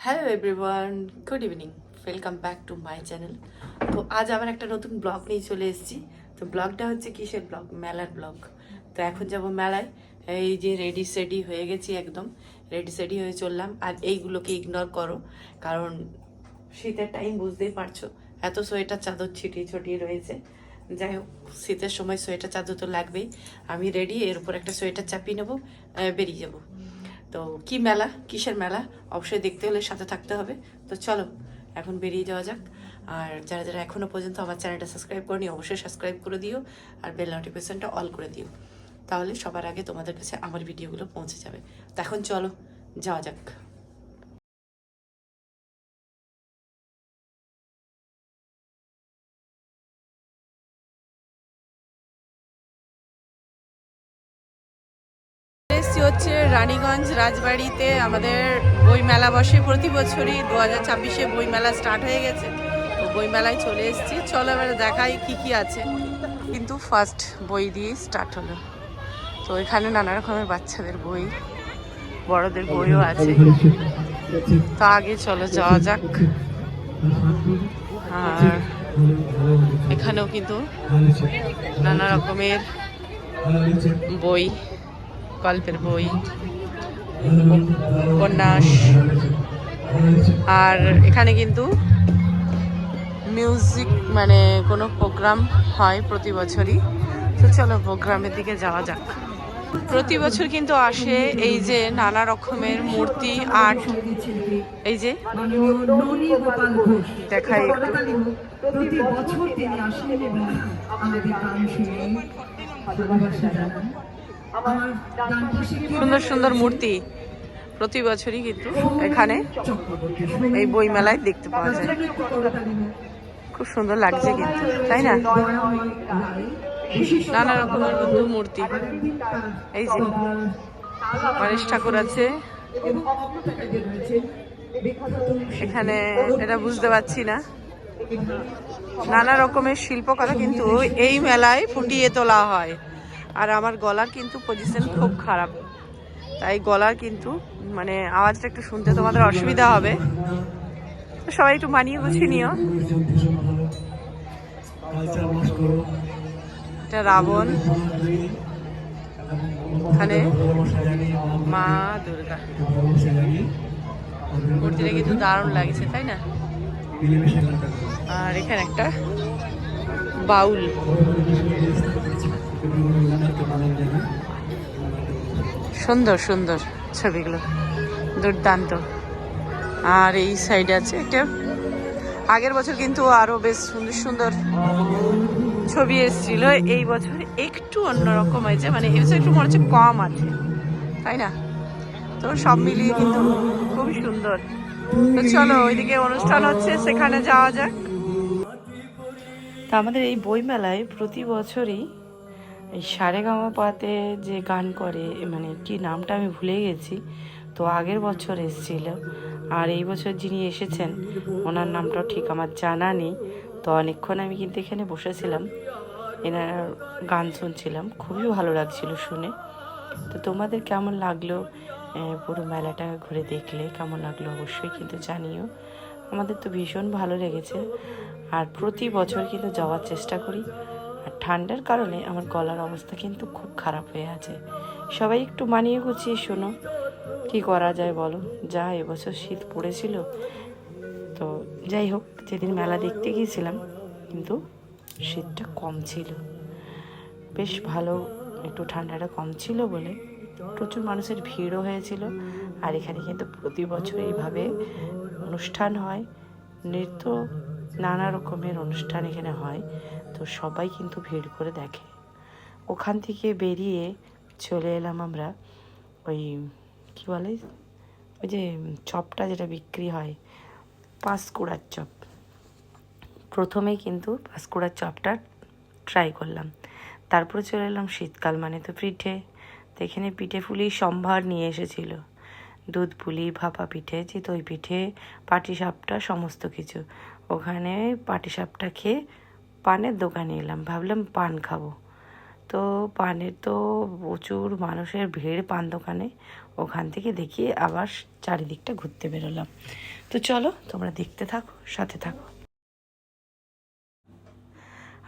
Hello everyone, good evening, welcome back to my channel. তো আজ আবার একটা নতুন ব্লগ নিয়ে চলে এসেছি। তো ব্লগটা হচ্ছে কিসের ব্লগ? মেলার ব্লগ। তো এখন যাব মেলায়। এই যে রেডি সেডি হয়ে গেছি, একদম রেডি সেডি হয়ে চললাম। আর এইগুলোকে ইগনোর করো, কারণ শীতের টাইম বুঝতেই পারছো, এত সোয়েটার চাদর ছিটিয়ে ছটিয়ে রয়েছে। যাই হোক, শীতের সময় সোয়েটার চাদর তো লাগবেই। আমি রেডি, এর উপর একটা সোয়েটার চাপিয়ে নেবো, বেরিয়ে যাবো। তো কি মেলা, কিসের মেলা, অবশ্যই দেখতে হলে সাথে থাকতে হবে। তো চলো এখন বেরিয়ে যাওয়া যাক। আর যারা যারা এখনও পর্যন্ত আমার চ্যানেলটা সাবস্ক্রাইব করনি, অবশ্যই সাবস্ক্রাইব করে দিও আর বেল নোটিফিকেশনটা অল করে দিও, তাহলে সবার আগে তোমাদের কাছে আমার ভিডিওগুলো পৌঁছে যাবে। তো এখন চলো যাওয়া যাক। এসছি হচ্ছে রানীগঞ্জ রাজবাড়িতে। আমাদের বই মেলা বসে প্রতি বছরই, 2026-এ বই মেলা স্টার্ট হয়ে গেছে। তো বই মেলায় চলে এসেছি, চলো এবার দেখাই কি কি আছে। কিন্তু ফার্স্ট বই দিয়ে স্টার্ট হলো। তো এখানে নানা রকমের বাচ্চাদের বই, বড়দের বইও আছে। তো আগে চলো যাওয়া যাক। আর এখানেও কিন্তু নানা রকমের বই, গল্পের বই, উপন্যাস। আর এখানে কিন্তু মিউজিক, মানে কোনো প্রোগ্রাম হয় প্রতি বছরই। তো চলো প্রোগ্রামের দিকে যাওয়া যাক। প্রতি বছর কিন্তু আসে এই যে নানা রকমের মূর্তি আর্ট, এই যে দেখাই একটু। প্রতি বছর তিনি আসেন এবং আমাদের গান শুনে ভালোবাসা জানান। আমার ডান পাশে সুন্দর সুন্দর মূর্তি প্রতি বছরই কিন্তু এখানে এই বই মেলায় দেখতে পাওয়া যায়। খুব সুন্দর লাগছে কিন্তু, তাই না? নানা রকমের কিন্তু মূর্তি, এই যে গণেশ ঠাকুর আছে এখানে, এটা বুঝতে পারছি না। নানা রকমের শিল্পকলা কিন্তু এই মেলায় ফুটিয়ে তোলা হয়। আর আমার গলার কিন্তু পজিশন খুব খারাপ, তাই গলার কিন্তু মানে আওয়াজটা একটু শুনতে তোমাদের অসুবিধা হবে। তো সবাই একটু মানিয়ে গুছিয়ে নিও। এটা রাবণ, এখানে মা দুর্গা। মূর্তিটা কিন্তু দারুণ লাগছে, তাই না? আর এখানে একটা বাউল, সুন্দর সুন্দর ছবিগুলো, দুর্দান্ত। আর এই সাইডে আছে একটা, আগের বছর কিন্তু আরো বেশ সুন্দর সুন্দর ছবি এসেছিল। এই বছর একটু অন্যরকম হয়েছে, মানে এই বছর একটু মনে হচ্ছে কম আছে, তাই না? তো সব মিলিয়ে কিন্তু খুবই সুন্দর। তো চলো ওইদিকে অনুষ্ঠান হচ্ছে, সেখানে যাওয়া যাক। তা আমাদের এই বইমেলায় প্রতি বছরই এই সারেগামাপাতে যে গান করে, মানে কি নামটা আমি ভুলে গেছি। তো আগের বছর এসেছিল, আর এই বছর যিনি এসেছেন ওনার নামটাও ঠিক আমার জানা নেই। তো অনেকক্ষণ আমি কিন্তু এখানে বসেছিলাম, এনার গান শুনছিলাম, খুবই ভালো লাগছিল শুনে। তো তোমাদের কেমন লাগলো, পুরো মেলাটা ঘুরে দেখলে কেমন লাগলো অবশ্যই কিন্তু জানিও। আমাদের তো ভীষণ ভালো লেগেছে, আর প্রতি বছর কিন্তু যাওয়ার চেষ্টা করি। আর ঠান্ডার কারণে আমার গলার অবস্থা কিন্তু খুব খারাপ হয়ে আছে। সবাই একটু মানিয়ে গুছিয়ে শোনো, কি করা যায় বলো। যা এবছর শীত পড়েছিল। তো যাই হোক, যেদিন মেলা দেখতে গিয়েছিলাম কিন্তু শীতটা কম ছিল, বেশ ভালো, একটু ঠান্ডাটা কম ছিল বলে প্রচুর মানুষের ভিড়ও হয়েছিল। আর এখানে কিন্তু প্রতি বছর এইভাবে অনুষ্ঠান হয়, নৃত্য, নানা রকমের অনুষ্ঠান এখানে হয়। তো সবাই কিন্তু ভিড় করে দেখে। ওখান থেকে বেরিয়ে চলে এলাম আমরা ওই কী বলে, ওই যে চপটা যেটা বিক্রি হয়, পাঁশকুড়ার চপ। প্রথমেই কিন্তু পাঁশকুড়ার চপটা ট্রাই করলাম, তারপরে চলে এলাম শীতকাল মানে তো পিঠে। তো এখানে পিঠে পুলি সম্ভার নিয়ে এসেছিল, দুধ পুলি, ভাপা পিঠে, চিতই পিঠে, পাটিসাপটা, সমস্ত কিছু। ওখানে পাটিসাপটা খেয়ে পানের দোকানে এলাম, ভাবলাম পান খাবো। তো পানের তো প্রচুর মানুষের ভিড় পান দোকানে, ওখান থেকে দেখিয়ে আবার চারিদিকটা ঘুরতে বেরোলাম। তো চলো তোমরা দেখতে থাকো, সাথে থাকো।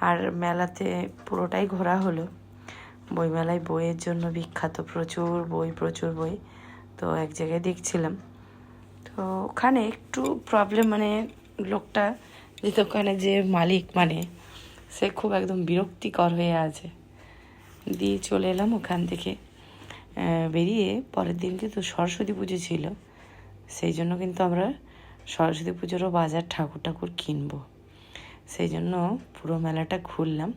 আর মেলাতে পুরোটাই ঘোরা হলো। বইমেলায় বইয়ের জন্য বিখ্যাত, প্রচুর বই। তো এক জায়গায় দেখছিলাম, তো ওখানে একটু প্রবলেম, মানে লোকটা যে দোকানে যে মালিক, মানে সে খুব একদম বিরক্তিকর হয়ে আছে। দিয়ে চলে এলাম ওখান থেকে। বেরিয়ে পরের দিন কিন্তু সরস্বতী পুজো ছিল, সেই জন্য কিন্তু আমরা সরস্বতী পুজোরও বাজার ঠাকুর কিনবো। সেই জন্য পুরো মেলাটা ঘুরলাম।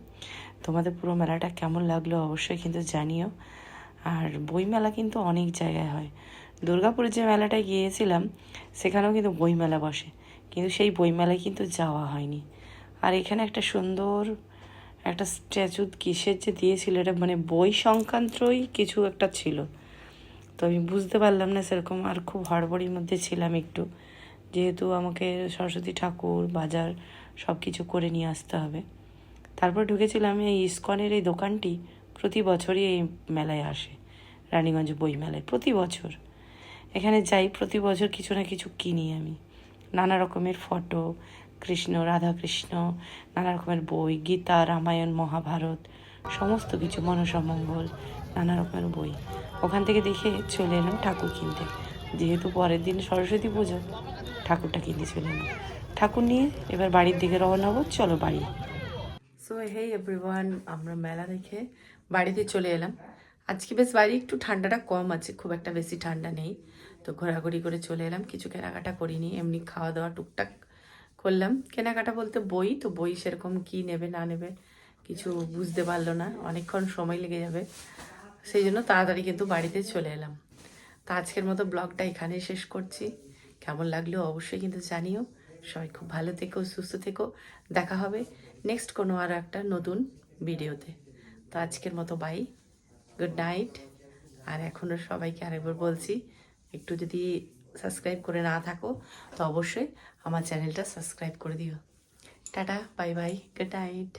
তোমাদের পুরো মেলাটা কেমন লাগলো অবশ্যই কিন্তু জানিও। আর বই মেলা কিন্তু অনেক জায়গায় হয়। দুর্গাপুরে যে মেলাটায় গিয়েছিলাম সেখানেও কিন্তু বই মেলা বসে, কিন্তু সেই বই মেলায় কিন্তু যাওয়া হয়নি। আর এখানে একটা সুন্দর একটা স্ট্যাচু কিসের যে দিয়েছিল, এটা মানে বই সংক্রান্তই কিছু একটা ছিল, তো আমি বুঝতে পারলাম না সেরকম। আর খুব হড়বড়ির মধ্যে ছিলাম একটু, যেহেতু আমাকে সরস্বতী ঠাকুর বাজার সব কিছু করে নিয়ে আসতে হবে। তারপর ঢুকেছিলাম এই ইস্কনের এই দোকানটি প্রতি বছরই এই মেলায় আসে, রানীগঞ্জ বই মেলায় প্রতি বছর। এখানে যাই, প্রতি বছর কিছু না কিছু কিনি আমি। নানা রকমের ফটো, কৃষ্ণ রাধাকৃষ্ণ, নানা রকমের বই, গীতা, রামায়ণ, মহাভারত, সমস্ত কিছু, মনসা মঙ্গল, নানা রকমের বই। ওখান থেকে দেখে চলে এলাম ঠাকুর কিনতে, যেহেতু পরের দিন সরস্বতী পুজো। ঠাকুরটা কিনতে চলে এলাম। ঠাকুর নিয়ে এবার বাড়ির দিকে রওনা হবো, চলো বাড়ি। সো হেই এভরিওয়ান, আমরা মেলা দেখে বাড়িতে চলে এলাম। আজকে বেশ বাড়ি একটু ঠান্ডাটা কম আছে, খুব একটা বেশি ঠান্ডা নেই। তো ঘোরাঘুরি করে চলে এলাম, কিছু কেনাকাটা করিনি, এমনি খাওয়া দাওয়া টুকটাক করলাম। কেনাকাটা বলতে বই, তো বই সেরকম কি নেবে না নেবে কিছু বুঝতে পারলো না, অনেকক্ষণ সময় লেগে যাবে, সেই জন্য তাড়াতাড়ি কিন্তু বাড়িতে চলে এলাম। তো আজকের মতো ব্লগটা এখানেই শেষ করছি। কেমন লাগলো অবশ্যই কিন্তু জানিও। সবাই খুব ভালো থেকো, সুস্থ থেকো। দেখা হবে নেক্সট কোনো আর একটা নতুন ভিডিওতে। তো আজকের মতো বাই, গুড নাইট। আর এখনও সবাইকে আরেকবার বলছি, একটু যদি সাবস্ক্রাইব করে না থাকো তো অবশ্যই আমার চ্যানেলটা সাবস্ক্রাইব করে দিও। Tata, bye bye, good night.